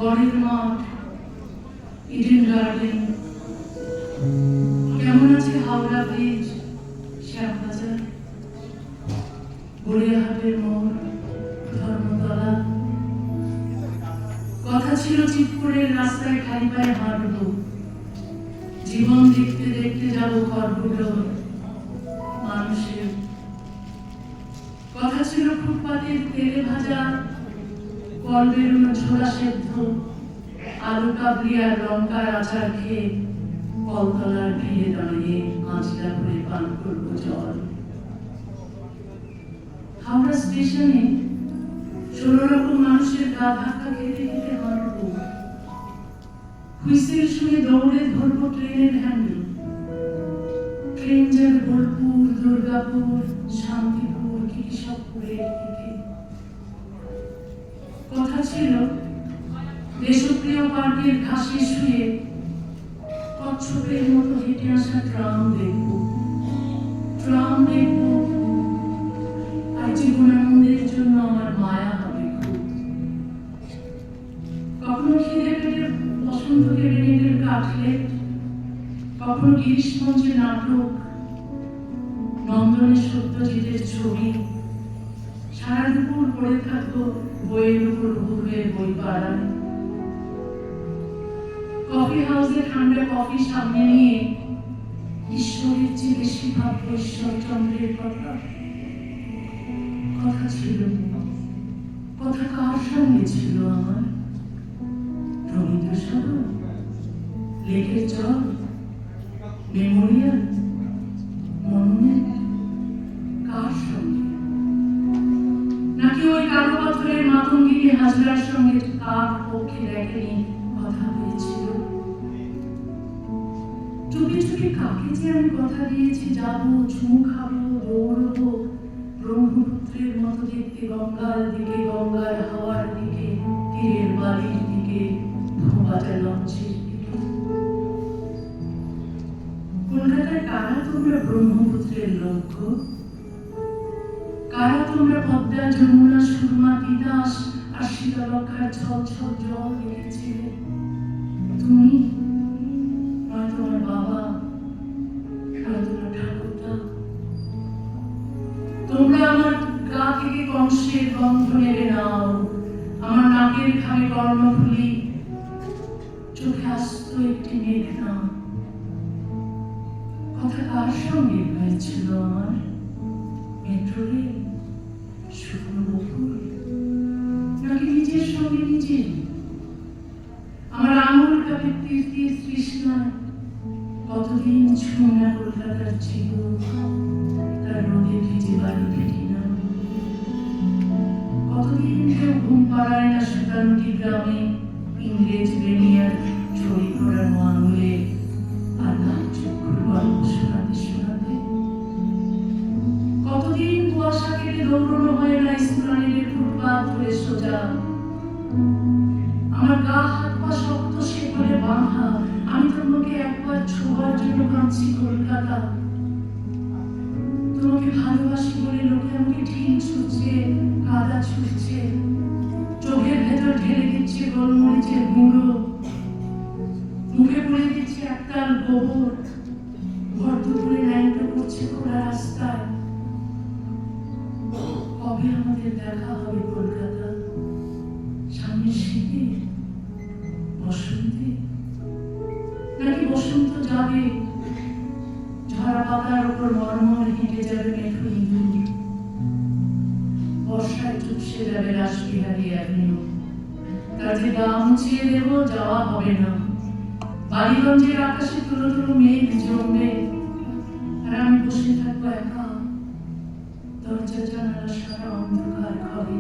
গড়ের মাঠ, Eden garden, কেমন আছে হাওড়া ব্রিজ, শ্যামবাজার, গড়িয়াহাটের মোড়, ধর্মতলা। কথা ছিল চিৎপুরের রাস্তায় খালি পায়ে হাঁটবো, জীবন দেখতে দেখতে যাবো খড়গুলো মানুষের। কথা ছিল ফুটপাতের তেলে ভাজা, কল বেরোনো ছোলা সেদ্ধ, আলু কাবলি আর লঙ্কার আচার খেয়ে কলতলার ভিড়ে দাঁড়িয়ে আঁচলা করে পান করবো জল। হাওড়া স্টেশনে 16 রকম মানুষের গা ধাক্কা খেতে খেতে হাঁটবো, হুইসেল শুনে দৌড়ে ধরবো ট্রেনের হ্যান্ডেল। ট্রেন যাবে বোলপুর, দুর্গাপুর, শান্তিপুর, কি সব করে দিকে। কথা ছিল দেশপ্রিয় পার্কের ঘাসে শুয়ে কচ্ছপের মতো হেঁটে আসা ট্রাম দেখবো, ট্রাম দেখবো। আর জীবনানন্দের জন্য আমার মায়া হবে খুব। কখনো খিদে পেটে বসন্ত কেবিনেটের কাটলেট, কখনো গিরিশ মঞ্চে নাটক, নন্দনের সত্যজিতের ছবি। সারা দুপুর পড়ে থাকবো বইয়ের উপর ঘুরবে বই পাড়ায়। কফি হাউসে ঠান্ডা কফি সামনে নিয়ে ঈশ্বরের চেয়ে বেশি ভাববো ঈশ্বরচন্দ্রের কথা। কথা ছিল, কথা কার সঙ্গে ছিল আমার? রবীন্দ্রসাগর, লেকের জল, মেমোরিয়াল, মনুমেন্ট, কার সঙ্গে? নাকি ওই কালো পাথরের মাতঙ্গিনী হাজরার সঙ্গে কার পক্ষে দেখেনি কথা হয়েছিল? চুপি চুপি কাকে যে আমি কথা দিয়েছি যাবো, চুমু খাবো, দৌড়বো ব্রহ্মপুত্রের মতো দেখতে গঙ্গার দিকে, গঙ্গার হাওয়ার দিকে, তীরের বাড়ির দিকে, ধোঁয়াটা লঞ্চের দিকে। কলকাতায় কারা তোমরা ব্রহ্মপুত্রের লক্ষ্য? কারা তোমরা পদ্মা, যমুনা, সুরমা, তিতাস আর শীতলক্ষার ছল ছল জল দেখেছিলে? তুমি নয় তোমার বাবা, নয় তোমার ঠাকুরদা। তোমরা আমার গা থেকে কংসের গন্ধ নেবে নাও, আমার নাকের ঘামে কর্ণফুলি, চোখে আসত একটি মেঘনা। কথা কার সঙ্গে হয়েছিল আমার? মেট্রো রেল, শুকনো বকুল, নাকি নিজের সঙ্গে নিজে? আমার আঙুল কাপে তীর তীর তৃষ্ণায় কতদিন ছুঁয়া কলকাতার ছিল, তার রোদে ভিজে বাড়ি ফিরি না। কতদিন কেউ ঘুম পাড়ায় না সুতানুটি গ্রামে, ইংরেজ বেনিয়ার ছড়ি পড়ানো আঙুলে আর নাম চক্ষুর গল্প শোনাতে শোনাতে। কতদিন কুয়াশা কেটে দৌড়ানো হয় না স্কুলানের ফুটপাত ধরে সোজা। আমার গা হাত পা শক্ত শেকলে বাঁধা, আমি তোমাকে একবার ছোঁয়ার জন্য কাঁদছি কলকাতা। তোমাকে ভালোবাসি বলে লোকে আমাকে ঢিল ছুটছে, কাদা ছুটছে, চোখের ভেতর ঢেলে দিচ্ছে গোলমরিচের গুঁড়ো, মুখে পড়ে দিচ্ছে একতাল গোবর, ভর দুপুরে ন্যাংটো করছে খোলা রাস্তায়। কবে আমাদের দেখা হবে কলকাতা? সামনে শীতে, বসন্তে, নাকি বসন্ত যাবে, ঝরা পাতার উপর মরমর হেঁটে যাবে মেঠো ইঁদুর, বর্ষায় চুপসে যাবে রাসবিহারী অ্যাভিনিউ। তার যে গা মুছিয়ে দেব যাওয়া হবে না। বাড়িগঞ্জের আকাশে তুলো তুলো মেঘ জমবে, আর আমি বসে থাকবো একা, দরজা জানালা সারা অন্ধকার ঘরে।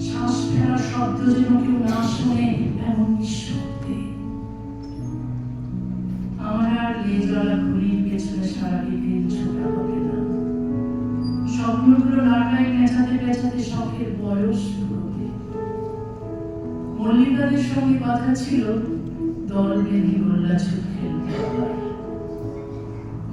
শ্বাস ফেলার শব্দ যেন কেউ না শোনে এমন নিঃশব্দে। আমার আর লেজওয়ালা ঘড়ির পেছনে সারা বিকেল ছোটা হবে না। স্বপ্নগুলো নাটায় পেঁচাতে পেঁচাতে শখের বয়স হবে। মল্লিকাদের সঙ্গে কথা ছিল দল বেঁধে গোল্লা ছুট খেলতে আবার।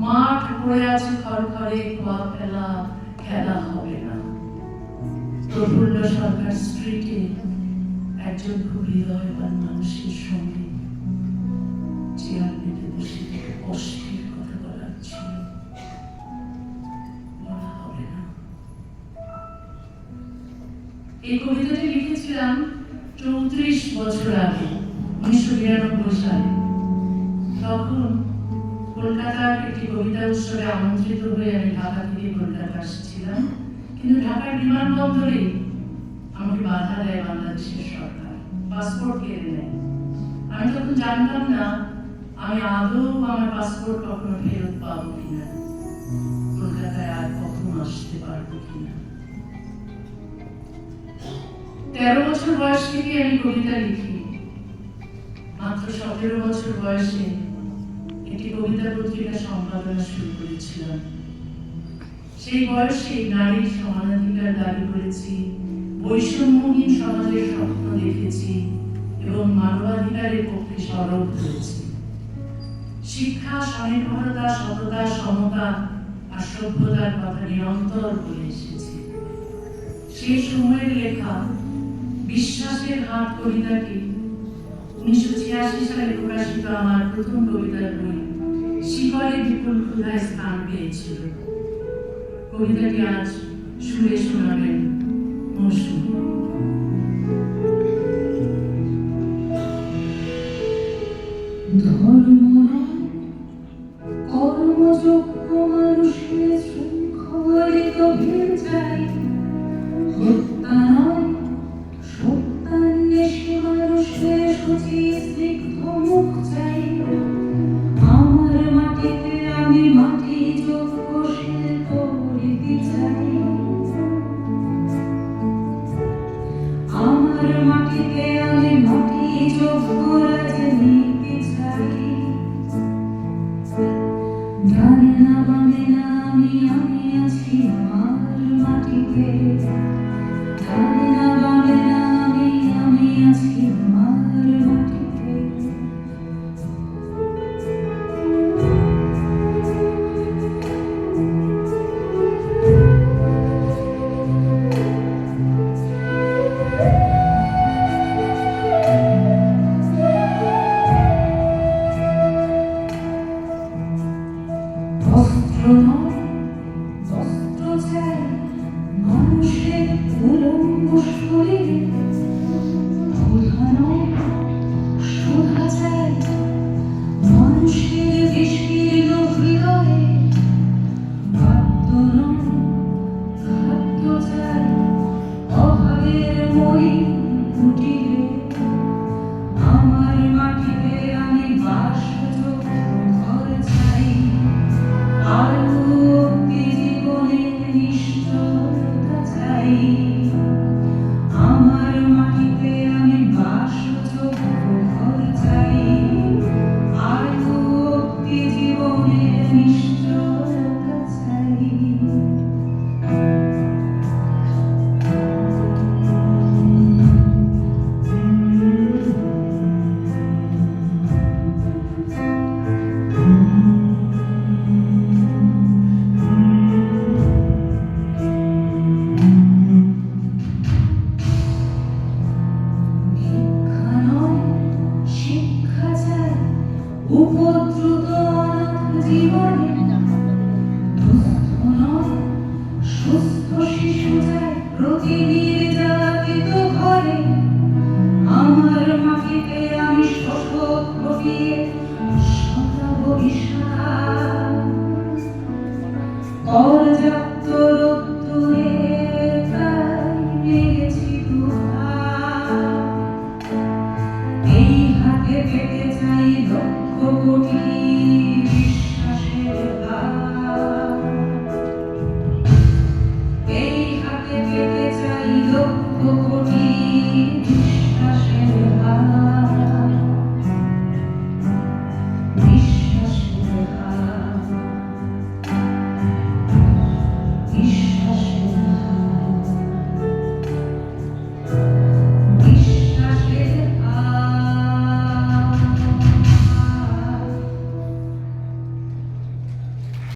মাঠ পড়ে আছে খড়খড়ে, খোয়া ফেলা, খেলা হবে না। প্রফুল্ল সরকার স্ট্রিটে একজন খুব হৃদয়বান মানুষের সঙ্গে চেয়ার পেতে বসে কষ্টের কথা বলার ছিল, বলা হবে না। এই কবিতাটি লিখেছিলাম 34 বছর আগে, 1992 সালে। তখন কলকাতার একটি কবিতা উৎসবে আমন্ত্রিত হয়ে আমি ঢাকা থেকে কলকাতা আসছিলাম, কিন্তু ঢাকার বিমানবন্দরে আমাকে বাধা দেয় বাংলাদেশের সরকার, পাসপোর্ট কেড়ে নেয়। আমি তখন জানতাম না আমি আদৌ আমার পাসপোর্ট কখনো ফেরত পাবো কিনা, কলকাতায় আর কখনো আসতে পারবো কিনা। 13 বছর বয়স থেকে আমি কবিতা লিখি। মাত্র 17 বছর বয়সে একটি কবিতা পত্রিকা সম্পাদনা শুরু করেছিলাম। সেই বয়সে নারীর সমানাধিকার দাবি করেছি, বৈষম্যহীন সমাজের স্বপ্ন দেখেছি এবং মানবাধিকারের পক্ষে সরব হয়েছি। শিক্ষা, স্বনির্ভরতা, সততা, সমতা আর সভ্যতার কথা নিরন্তর বলে এসেছি। সেই সময়ের লেখা বিশ্বাসের হাত কবিতাটি 1986 সালে প্রকাশিত আমার প্রথম কবিতার বই শিকড়ে বিপুল ক্ষুধায় স্থান পেয়েছিল। কবিতাটি আজ সুরে শোনাবেন মৌসুমী। কর্মযোগ্য মানুষের শৃঙ্খলিত ভিড় চাই, হত্যা নয় সত্যান্বেষী মানুষের শুচি স্নিগ্ধ মুখ চাই। আমার মাটিতে আমি মাটি যোগ্য শিল্প রীতি চাই, আমার মাটিতে আমি মাটি যোগ্য রাজনীতি চাই। ডানে না বামে না আমি আছি আমার মাটিতে, ডানে না বামে না আমি আছি আমার মাটিতে। বস্ত্র নয় বস্ত্র চাই মানুষের উলঙ্গ শরীরে, ক্ষুধা নয় সুধা চাই মানুষের বিশীর্ণ হৃদয়ে, খাদ্য নয় খাদ্য চাই অভাবের মলিন কুটিরে। আমার মাটিতে আমি বাসযোগ্য ঘর চাই, আলো অব্দি জীবনের নিশ্চয়তা চাই। আমার মাটিতে আমি বাসযোগ্য ঘর চাই, আলো অব্দি জীবনের নিশ্চয়তা চাই। ভিক্ষা নয় শিক্ষা চাই উপদ্রুত অনাথ জীবনে, দুস্থ নয় সুস্থ শিশু চাই প্রতি নির্যাতিত ঘরে। আমার মাটিতে আমি শোষক হটিয়ে